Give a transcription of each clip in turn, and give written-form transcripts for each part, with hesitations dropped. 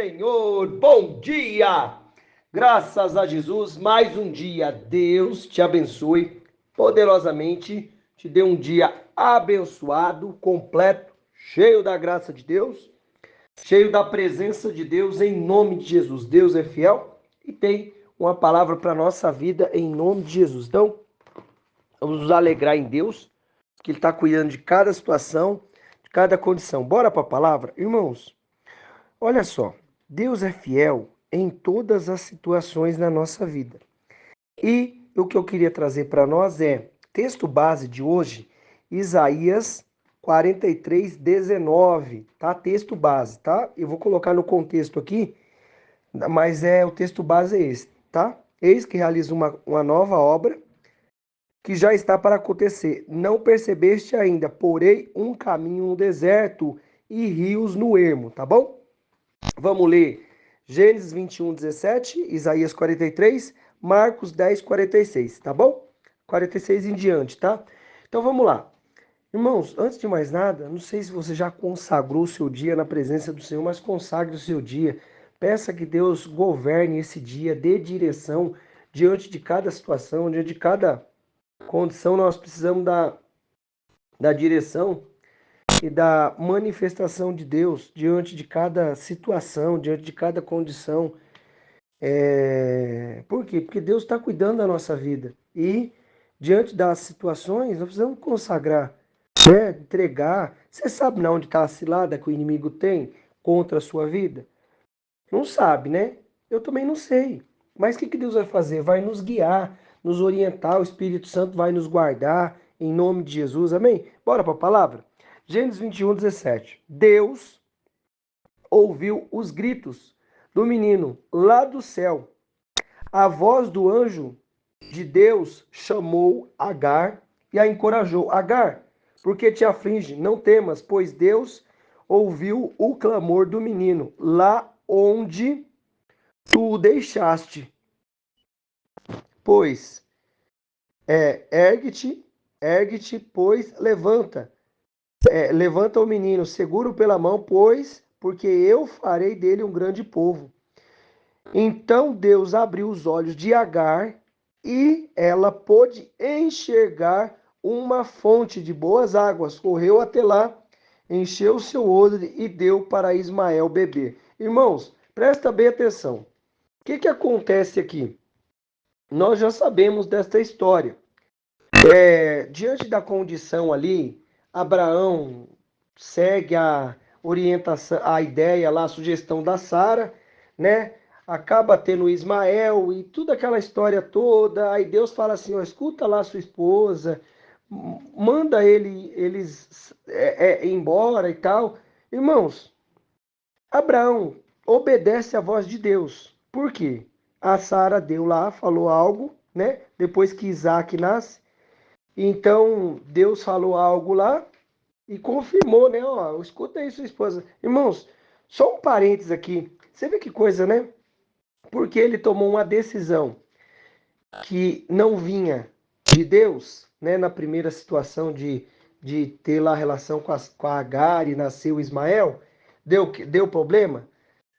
Senhor, bom dia! Graças a Jesus, mais um dia. Deus te abençoe poderosamente, te dê um dia abençoado, completo, cheio da graça de Deus, cheio da presença de Deus, em nome de Jesus. Deus é fiel e tem uma palavra para a nossa vida, em nome de Jesus. Então, vamos nos alegrar em Deus, que Ele está cuidando de cada situação, de cada condição. Bora para a palavra? Irmãos, olha só, Deus é fiel em todas as situações na nossa vida. E o que eu queria trazer para nós é texto base de hoje, Isaías 43:19, tá? Texto base, tá? Eu vou colocar no contexto aqui, mas o texto base é esse, tá? Eis que realiza uma nova obra que já está para acontecer. Não percebeste ainda, porém um caminho no deserto e rios no ermo, tá bom? Vamos ler Gênesis 21:17, Isaías 43, Marcos 10:46, tá bom? 46 em diante, tá? Então vamos lá. Irmãos, antes de mais nada, não sei se você já consagrou o seu dia na presença do Senhor, mas consagre o seu dia. Peça que Deus governe esse dia, dê direção diante de cada situação, diante de cada condição. Nós precisamos da direção e da manifestação de Deus diante de cada situação, diante de cada condição. Por quê? Porque Deus está cuidando da nossa vida. E diante das situações, nós precisamos consagrar, né? Entregar. Você sabe onde está a cilada que o inimigo tem contra a sua vida? Não sabe, né? Eu também não sei. Mas o que Deus vai fazer? Vai nos guiar, nos orientar, o Espírito Santo vai nos guardar, em nome de Jesus, amém? Bora para a palavra? Gênesis 21:17. Deus ouviu os gritos do menino lá do céu. A voz do anjo de Deus chamou Agar e a encorajou. Agar, por que te aflige? Não temas, pois Deus ouviu o clamor do menino lá onde tu o deixaste. Pois, ergue-te, pois levanta. Levanta o menino, seguro pela mão, pois, porque eu farei dele um grande povo. Então Deus abriu os olhos de Agar e ela pôde enxergar uma fonte de boas águas. Correu até lá, encheu seu odre e deu para Ismael beber. Irmãos, presta bem atenção. O que acontece aqui? Nós já sabemos desta história. Diante da condição ali, Abraão segue a orientação, a ideia lá, a sugestão da Sara, né? Acaba tendo Ismael e toda aquela história toda. Aí Deus fala assim: ó, escuta lá sua esposa, manda eles embora e tal. Irmãos, Abraão obedece à voz de Deus. Por quê? A Sara deu lá, falou algo, né? Depois que Isaac nasce. Então, Deus falou algo lá e confirmou, né? Ó, escuta aí sua esposa. Irmãos, só um parênteses aqui. Você vê que coisa, né? Porque ele tomou uma decisão que não vinha de Deus, né? Na primeira situação de ter lá relação com a Agar e nasceu Ismael, deu problema,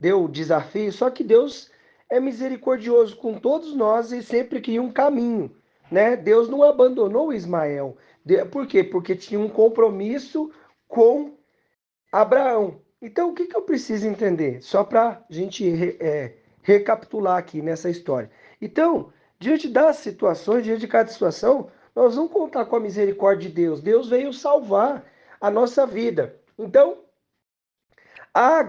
deu desafio. Só que Deus é misericordioso com todos nós e sempre cria um caminho, né? Deus não abandonou Ismael. Por quê? Porque tinha um compromisso com Abraão. Então, o que eu preciso entender? Só para a gente recapitular aqui nessa história. Então, diante das situações, diante de cada situação, nós vamos contar com a misericórdia de Deus. Deus veio salvar a nossa vida. Então, a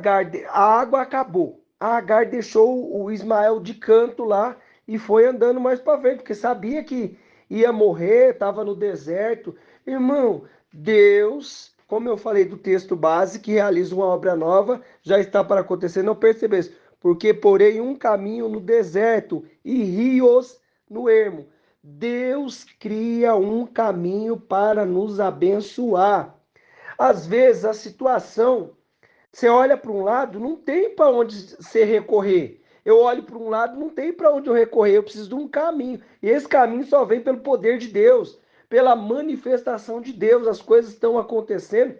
água acabou. A Agar deixou o Ismael de canto lá e foi andando mais para frente, porque sabia que ia morrer, estava no deserto. Irmão, Deus, como eu falei do texto base, que realiza uma obra nova, já está para acontecer, não percebesse. Porque porém um caminho no deserto e rios no ermo. Deus cria um caminho para nos abençoar. Às vezes a situação, você olha para um lado, não tem para onde você recorrer. Eu olho para um lado, não tem para onde eu recorrer. Eu preciso de um caminho. E esse caminho só vem pelo poder de Deus, pela manifestação de Deus. As coisas estão acontecendo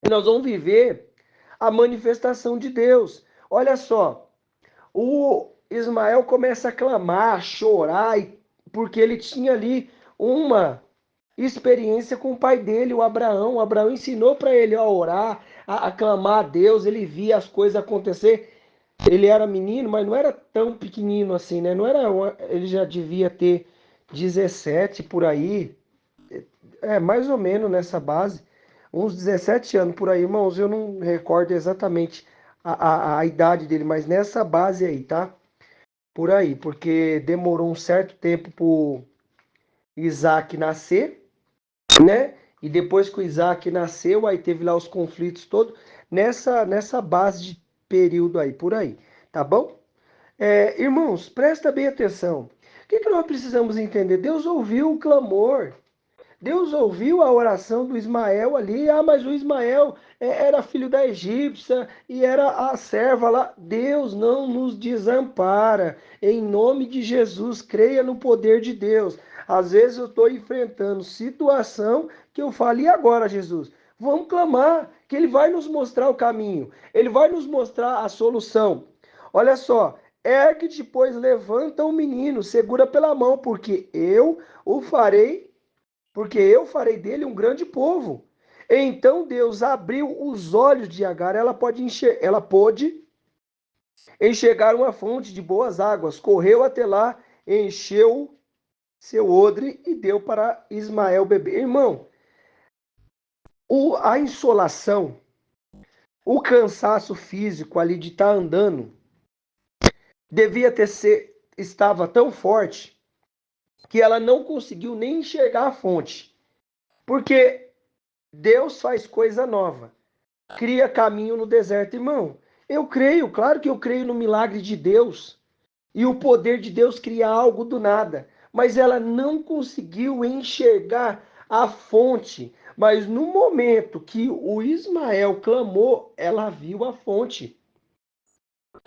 e nós vamos viver a manifestação de Deus. Olha só, o Ismael começa a clamar, a chorar, porque ele tinha ali uma experiência com o pai dele, o Abraão. O Abraão ensinou para ele a orar, a clamar a Deus, ele via as coisas acontecer. Ele era menino, mas não era tão pequenino assim, né? Não era, ele já devia ter 17 por aí, mais ou menos nessa base, uns 17 anos por aí, irmãos. Eu não recordo exatamente a idade dele, mas nessa base aí, tá? Por aí, porque demorou um certo tempo pro Isaac nascer, né? E depois que o Isaac nasceu, aí teve lá os conflitos todos, nessa base de período aí, por aí, tá bom? Irmãos, presta bem atenção. O que nós precisamos entender? Deus ouviu o clamor. Deus ouviu a oração do Ismael ali. Ah, mas o Ismael era filho da egípcia e era a serva lá. Deus não nos desampara. Em nome de Jesus, creia no poder de Deus. Às vezes eu estou enfrentando situação que eu falo, e agora, Jesus? Vamos clamar, que Ele vai nos mostrar o caminho. Ele vai nos mostrar a solução. Olha só, ergue-te, pois levanta o menino, segura pela mão, porque eu farei dele um grande povo. Então Deus abriu os olhos de Agar, ela pôde enxergar uma fonte de boas águas, correu até lá, encheu seu odre e deu para Ismael beber. Irmão, a insolação, o cansaço físico ali de estar andando, estava tão forte que ela não conseguiu nem enxergar a fonte. Porque Deus faz coisa nova, cria caminho no deserto, irmão. Eu creio, claro que eu creio no milagre de Deus e o poder de Deus cria algo do nada, mas ela não conseguiu enxergar a fonte. Mas no momento que o Ismael clamou, ela viu a fonte.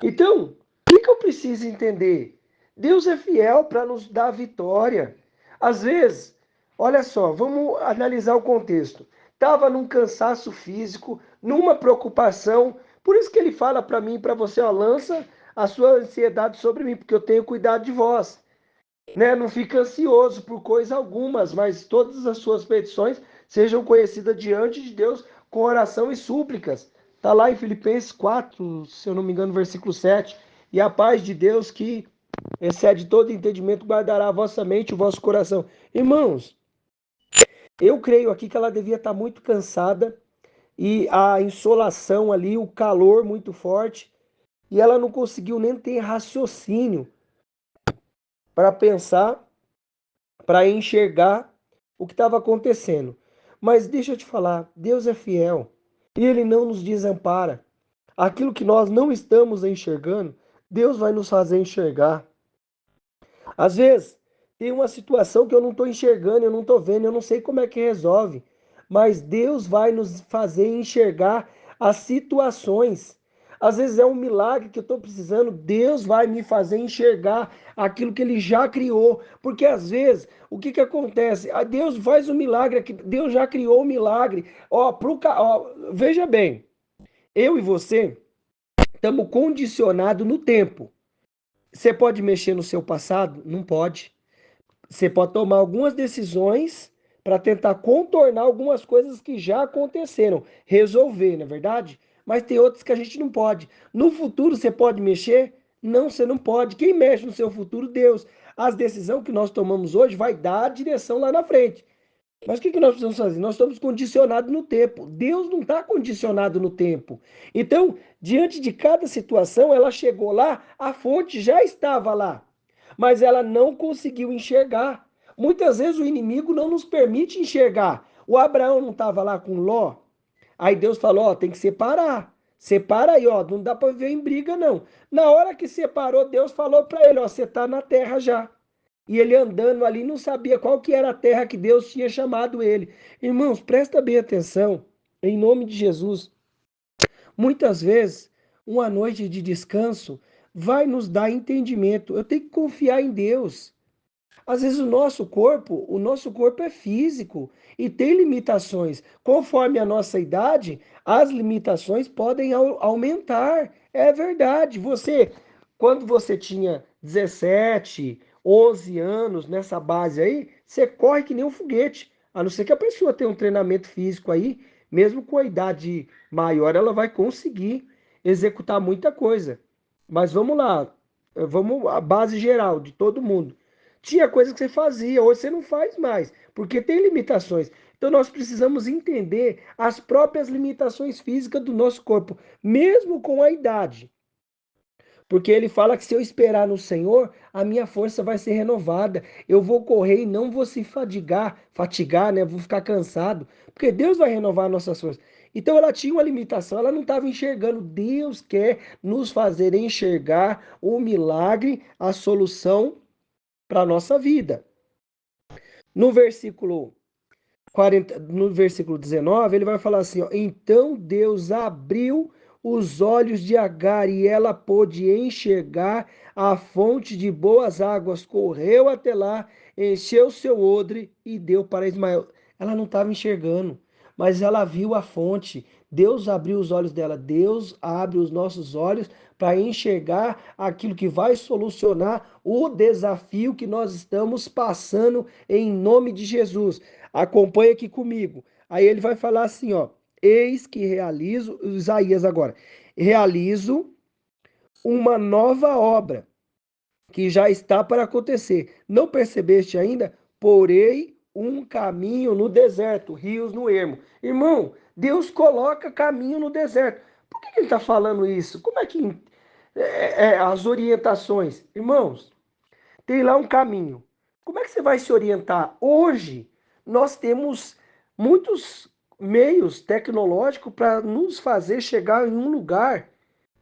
Então, o que eu preciso entender? Deus é fiel para nos dar a vitória. Às vezes, olha só, vamos analisar o contexto. Estava num cansaço físico, numa preocupação. Por isso que ele fala para mim e para você, ó, lança a sua ansiedade sobre mim, porque eu tenho cuidado de vós. Né? Não fica ansioso por coisa algumas, mas todas as suas petições sejam conhecidas diante de Deus com oração e súplicas. Está lá em Filipenses 4, se eu não me engano, versículo 7. E a paz de Deus que excede todo entendimento guardará a vossa mente e o vosso coração. Irmãos, eu creio aqui que ela devia estar muito cansada e a insolação ali, o calor muito forte, e ela não conseguiu nem ter raciocínio para pensar, para enxergar o que estava acontecendo. Mas deixa eu te falar, Deus é fiel e Ele não nos desampara. Aquilo que nós não estamos enxergando, Deus vai nos fazer enxergar. Às vezes, tem uma situação que eu não estou enxergando, eu não estou vendo, eu não sei como é que resolve. Mas Deus vai nos fazer enxergar as situações. Às vezes é um milagre que eu estou precisando, Deus vai me fazer enxergar aquilo que Ele já criou. Porque às vezes, o que acontece? Deus faz um milagre aqui, Deus já criou o milagre. Veja bem, eu e você estamos condicionados no tempo. Você pode mexer no seu passado? Não pode. Você pode tomar algumas decisões para tentar contornar algumas coisas que já aconteceram, resolver, não é verdade? Mas tem outras que a gente não pode. No futuro você pode mexer? Não, você não pode. Quem mexe no seu futuro? Deus. As decisões que nós tomamos hoje vai dar a direção lá na frente. Mas o que nós precisamos fazer? Nós estamos condicionados no tempo. Deus não está condicionado no tempo. Então, diante de cada situação, ela chegou lá, a fonte já estava lá, mas ela não conseguiu enxergar. Muitas vezes o inimigo não nos permite enxergar. O Abraão não estava lá com Ló? Aí Deus falou, ó, tem que separar. Separa aí, ó, não dá para viver em briga não. Na hora que separou, Deus falou para ele, ó, você está na terra já. E ele andando ali não sabia qual que era a terra que Deus tinha chamado ele. Irmãos, presta bem atenção, em nome de Jesus. Muitas vezes, uma noite de descanso vai nos dar entendimento. Eu tenho que confiar em Deus. Às vezes o nosso corpo é físico e tem limitações. Conforme a nossa idade, as limitações podem aumentar. É verdade. Quando você tinha 17, 11 anos nessa base aí, você corre que nem um foguete. A não ser que a pessoa tenha um treinamento físico aí, mesmo com a idade maior, ela vai conseguir executar muita coisa. Mas vamos lá, vamos à base geral de todo mundo. Tinha coisa que você fazia, hoje você não faz mais, porque tem limitações. Então nós precisamos entender as próprias limitações físicas do nosso corpo, mesmo com a idade. Porque ele fala que se eu esperar no Senhor, a minha força vai ser renovada. Eu vou correr e não vou se fatigar, né? Vou ficar cansado, porque Deus vai renovar nossas forças. Então ela tinha uma limitação, ela não estava enxergando. Deus quer nos fazer enxergar o milagre, a solução para a nossa vida. No versículo 40, no versículo 19, ele vai falar assim, ó, então Deus abriu os olhos de Agar e ela pôde enxergar a fonte de boas águas, correu até lá, encheu seu odre e deu para Ismael. Ela não estava enxergando, mas ela viu a fonte. Deus abriu os olhos dela. Deus abre os nossos olhos para enxergar aquilo que vai solucionar o desafio que nós estamos passando em nome de Jesus. Acompanha aqui comigo. Aí ele vai falar assim, ó: eis que realizo, Isaías agora, realizo uma nova obra que já está para acontecer. Não percebeste ainda? Porei um caminho no deserto, rios no ermo. Irmão, Deus coloca caminho no deserto. Por que ele está falando isso? Como é que as orientações? Irmãos, tem lá um caminho. Como é que você vai se orientar? Hoje, nós temos muitos meios tecnológicos para nos fazer chegar em um lugar,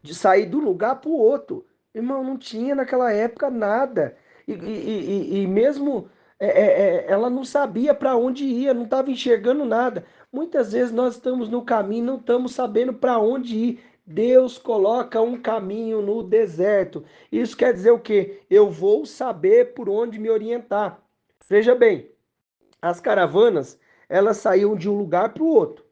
de sair do lugar para o outro. Irmão, não tinha naquela época nada. E mesmo ela não sabia para onde ia, não estava enxergando nada. Muitas vezes nós estamos no caminho, não estamos sabendo para onde ir. Deus coloca um caminho no deserto. Isso quer dizer o quê? Eu vou saber por onde me orientar. Veja bem, as caravanas, elas saíam de um lugar para o outro,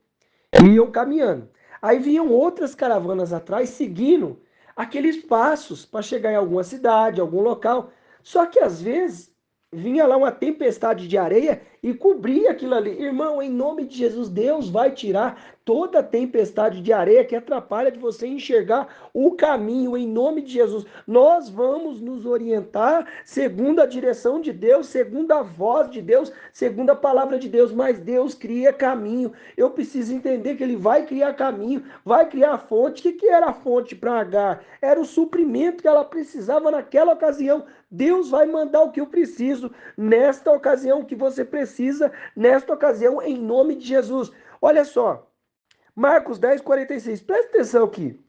iam caminhando. Aí vinham outras caravanas atrás, seguindo aqueles passos para chegar em alguma cidade, algum local. Só que às vezes vinha lá uma tempestade de areia e cobria aquilo ali. Irmão, em nome de Jesus, Deus vai tirar toda a tempestade de areia que atrapalha de você enxergar o caminho. Em nome de Jesus, nós vamos nos orientar segundo a direção de Deus, segundo a voz de Deus, segundo a palavra de Deus. Mas Deus cria caminho. Eu preciso entender que ele vai criar caminho, vai criar a fonte. O que era a fonte para Agar? Era o suprimento que ela precisava naquela ocasião. Deus vai mandar o que eu preciso nesta ocasião, o que você precisa nesta ocasião, em nome de Jesus. Olha só, Marcos 10:46. Presta atenção aqui.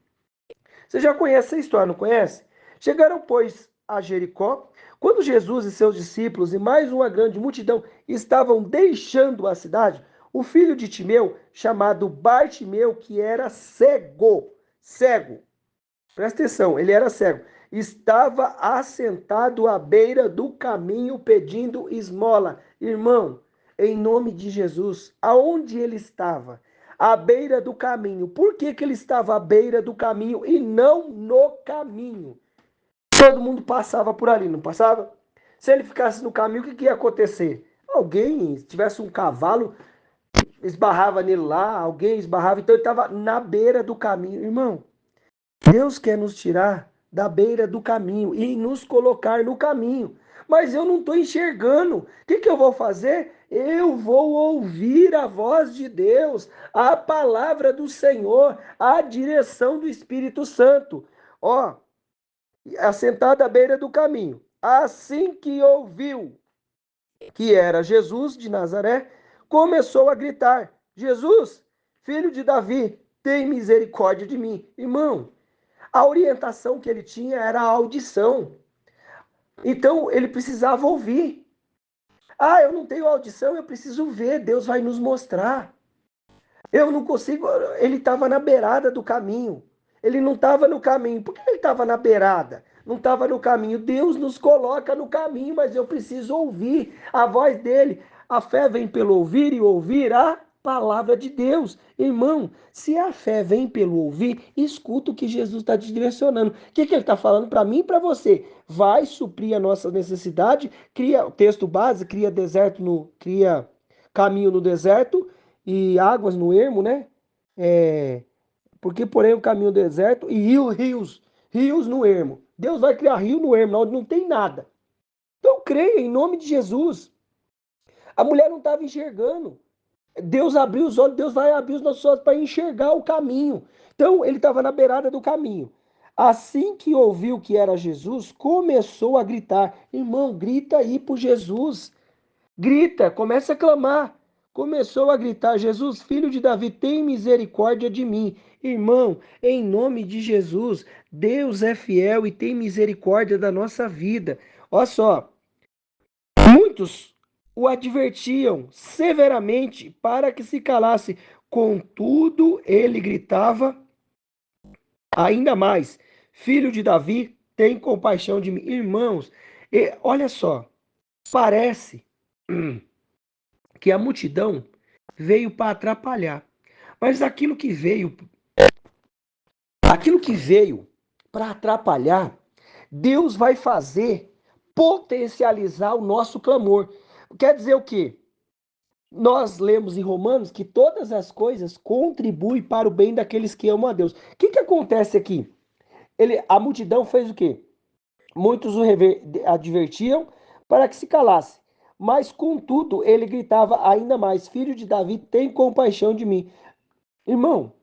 Você já conhece essa história, não conhece? Chegaram, pois, a Jericó. Quando Jesus e seus discípulos e mais uma grande multidão estavam deixando a cidade, o filho de Timeu, chamado Bartimeu, que era cego, presta atenção, ele era cego, estava assentado à beira do caminho pedindo esmola. Irmão, em nome de Jesus, aonde ele estava? À beira do caminho. Por que que ele estava à beira do caminho e não no caminho? Todo mundo passava por ali, não passava? Se ele ficasse no caminho, o que que ia acontecer? Alguém, se tivesse um cavalo, esbarrava nele lá, alguém esbarrava, então ele estava na beira do caminho. Irmão, Deus quer nos tirar da beira do caminho e nos colocar no caminho. Mas eu não estou enxergando. O que que eu vou fazer? Eu vou ouvir a voz de Deus, a palavra do Senhor, a direção do Espírito Santo. Ó, assentado à beira do caminho. Assim que ouviu que era Jesus de Nazaré, começou a gritar: Jesus, filho de Davi, tem misericórdia de mim. Irmão, a orientação que ele tinha era a audição. Então ele precisava ouvir. Ah, eu não tenho audição, eu preciso ver. Deus vai nos mostrar. Eu não consigo. Ele estava na beirada do caminho. Ele não estava no caminho. Por que ele estava na beirada? não estava no caminho. Deus nos coloca no caminho, mas eu preciso ouvir a voz dele. A fé vem pelo ouvir e ouvir a palavra de Deus. Irmão, se a fé vem pelo ouvir, escuta o que Jesus está te direcionando. O que ele está falando para mim e para você? Vai suprir a nossa necessidade, cria o texto base, cria caminho no deserto e águas no ermo, né? Porque porém o caminho no deserto e rios no ermo. Deus vai criar rio no ermo, onde não tem nada. Então creia em nome de Jesus. A mulher não estava enxergando. Deus abriu os olhos, Deus vai abrir os nossos olhos para enxergar o caminho. Então, ele estava na beirada do caminho. Assim que ouviu que era Jesus, começou a gritar. Irmão, grita aí por Jesus. Grita, começa a clamar. Começou a gritar: Jesus, filho de Davi, tem misericórdia de mim. Irmão, em nome de Jesus, Deus é fiel e tem misericórdia da nossa vida. Olha só, muitos o advertiam severamente para que se calasse. Contudo, ele gritava ainda mais: Filho de Davi, tem compaixão de mim. Irmãos, olha só, parece que a multidão veio para atrapalhar, mas aquilo que veio para atrapalhar, Deus vai fazer potencializar o nosso clamor. Quer dizer o quê? Nós lemos em Romanos que todas as coisas contribuem para o bem daqueles que amam a Deus. O que acontece aqui? A multidão fez o quê? Muitos o advertiam para que se calasse. Mas, contudo, ele gritava ainda mais: Filho de Davi, tem compaixão de mim. Irmão,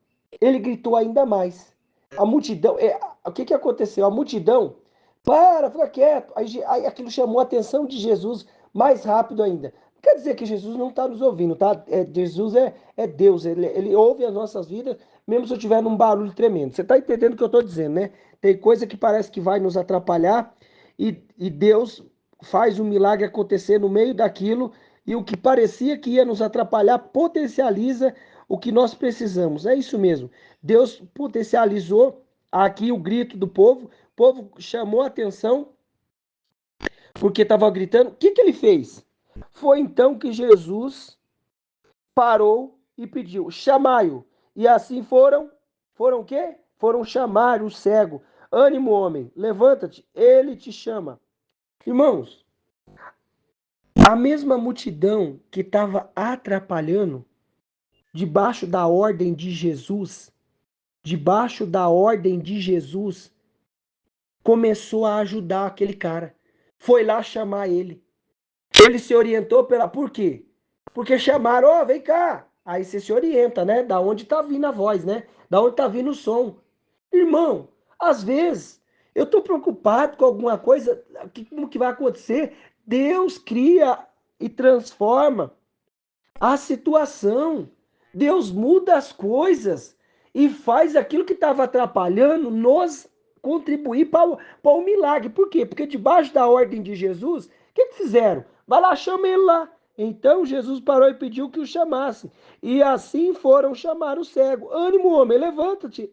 ele gritou ainda mais. A multidão, o que aconteceu? A multidão, fica quieto. Aí aquilo chamou a atenção de Jesus mais rápido ainda. Não quer dizer que Jesus não está nos ouvindo, tá? Jesus é Deus, ele ouve as nossas vidas, mesmo se eu estiver num barulho tremendo. Você está entendendo o que eu estou dizendo, né? Tem coisa que parece que vai nos atrapalhar e Deus faz um milagre acontecer no meio daquilo e o que parecia que ia nos atrapalhar potencializa o que nós precisamos. É isso mesmo. Deus potencializou aqui o grito do povo. O povo chamou a atenção porque estava gritando. O que ele fez? Foi então que Jesus parou e pediu: chamai-o. E assim foram o quê? Foram chamar o cego. Ânimo, homem, levanta-te, ele te chama. Irmãos, a mesma multidão que estava atrapalhando, debaixo da ordem de Jesus, começou a ajudar aquele cara. Foi lá chamar ele. Ele se orientou Por quê? Porque chamaram, vem cá. Aí você se orienta, né? Da onde tá vindo a voz, né? Da onde tá vindo o som. Irmão, às vezes eu tô preocupado com alguma coisa, como que vai acontecer? Deus cria e transforma a situação. Deus muda as coisas e faz aquilo que estava atrapalhando nos contribuir para o milagre. Por quê? Porque debaixo da ordem de Jesus, o que fizeram? Vai lá, chama ele lá. Então Jesus parou e pediu que o chamasse. E assim foram chamar o cego. Ânimo, homem, levanta-te.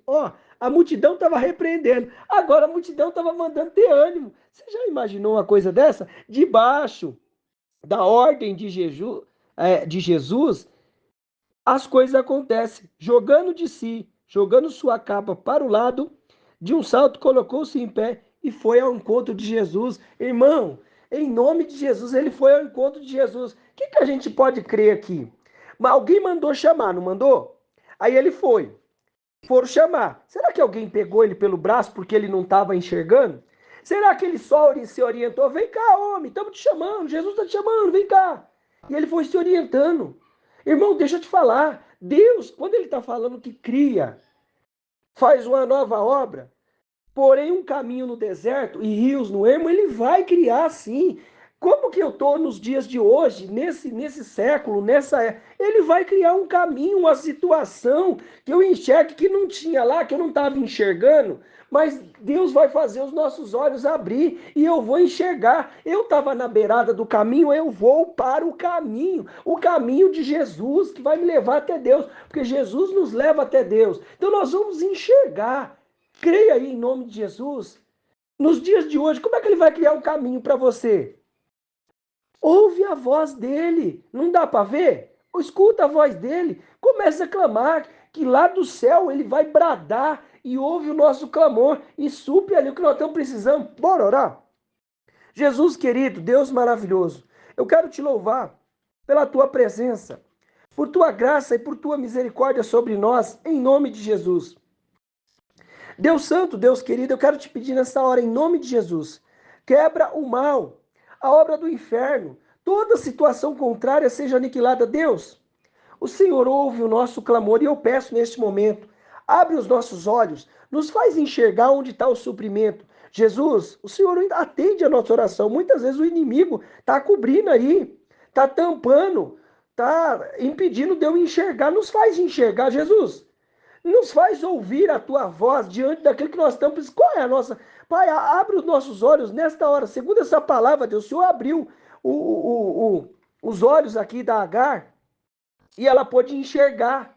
A multidão estava repreendendo. Agora a multidão estava mandando ter ânimo. Você já imaginou uma coisa dessa? Debaixo da ordem de Jesus, as coisas acontecem. Jogando de si, jogando sua capa para o lado, de um salto colocou-se em pé e foi ao encontro de Jesus. Irmão, em nome de Jesus, ele foi ao encontro de Jesus. O que a gente pode crer aqui? Mas alguém mandou chamar, não mandou? Aí ele foi. Foram chamar. Será que alguém pegou ele pelo braço porque ele não estava enxergando? Será que ele só se orientou? Vem cá, homem, estamos te chamando, Jesus está te chamando, vem cá. E ele foi se orientando. Irmão, deixa eu te falar. Deus, quando ele está falando que cria, faz uma nova obra, porém um caminho no deserto e rios no ermo, ele vai criar sim. Como que eu estou nos dias de hoje, nesse século, ele vai criar um caminho, uma situação que eu enxergue que não tinha lá, que eu não estava enxergando, mas Deus vai fazer os nossos olhos abrir e eu vou enxergar. Eu estava na beirada do caminho, eu vou para o caminho de Jesus, que vai me levar até Deus, porque Jesus nos leva até Deus. Então nós vamos enxergar. Creia aí em nome de Jesus. Nos dias de hoje, como é que ele vai criar um caminho para você? Ouve a voz dele. Não dá para ver? Escuta a voz dele. Começa a clamar que lá do céu ele vai bradar e ouve o nosso clamor e supre ali o que nós estamos precisando. Bora orar? Jesus querido, Deus maravilhoso, eu quero te louvar pela tua presença, por tua graça e por tua misericórdia sobre nós, em nome de Jesus. Deus Santo, Deus querido, eu quero te pedir nessa hora, em nome de Jesus, quebra o mal, a obra do inferno, toda situação contrária seja aniquilada, Deus. O Senhor ouve o nosso clamor e eu peço neste momento, abre os nossos olhos, nos faz enxergar onde está o suprimento. Jesus, o Senhor atende a nossa oração. Muitas vezes o inimigo está cobrindo aí, está tampando, está impedindo de eu enxergar. Nos faz enxergar, Jesus. Nos faz ouvir a tua voz diante daquilo que nós estamos. Qual é a nossa? Pai, abre os nossos olhos nesta hora. Segundo essa palavra, Deus, o Senhor abriu os olhos aqui da Agar e ela pôde enxergar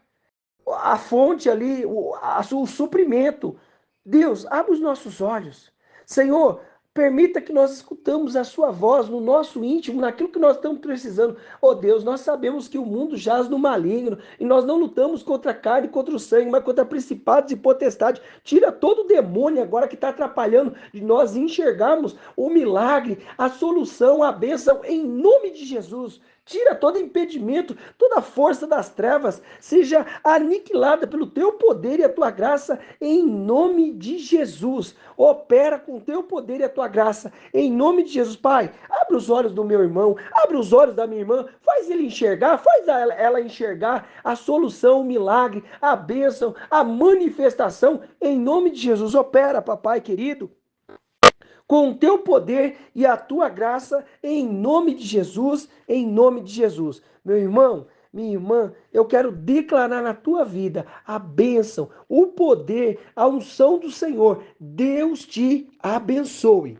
a fonte ali, o suprimento. Deus, abre os nossos olhos. Senhor, permita que nós escutamos a sua voz no nosso íntimo, naquilo que nós estamos precisando. Oh Deus, nós sabemos que o mundo jaz no maligno e nós não lutamos contra a carne, contra o sangue, mas contra principados e potestades. Tira todo o demônio agora que está atrapalhando de nós enxergarmos o milagre, a solução, a bênção, em nome de Jesus. Tira todo impedimento, toda força das trevas, seja aniquilada pelo teu poder e a tua graça, em nome de Jesus. Opera com o teu poder e a tua graça, em nome de Jesus. Pai, abre os olhos do meu irmão, abre os olhos da minha irmã, faz ele enxergar, faz ela enxergar a solução, o milagre, a bênção, a manifestação, em nome de Jesus. Opera, papai querido, com o teu poder e a tua graça, em nome de Jesus, em nome de Jesus. Meu irmão, minha irmã, eu quero declarar na tua vida a bênção, o poder, a unção do Senhor. Deus te abençoe.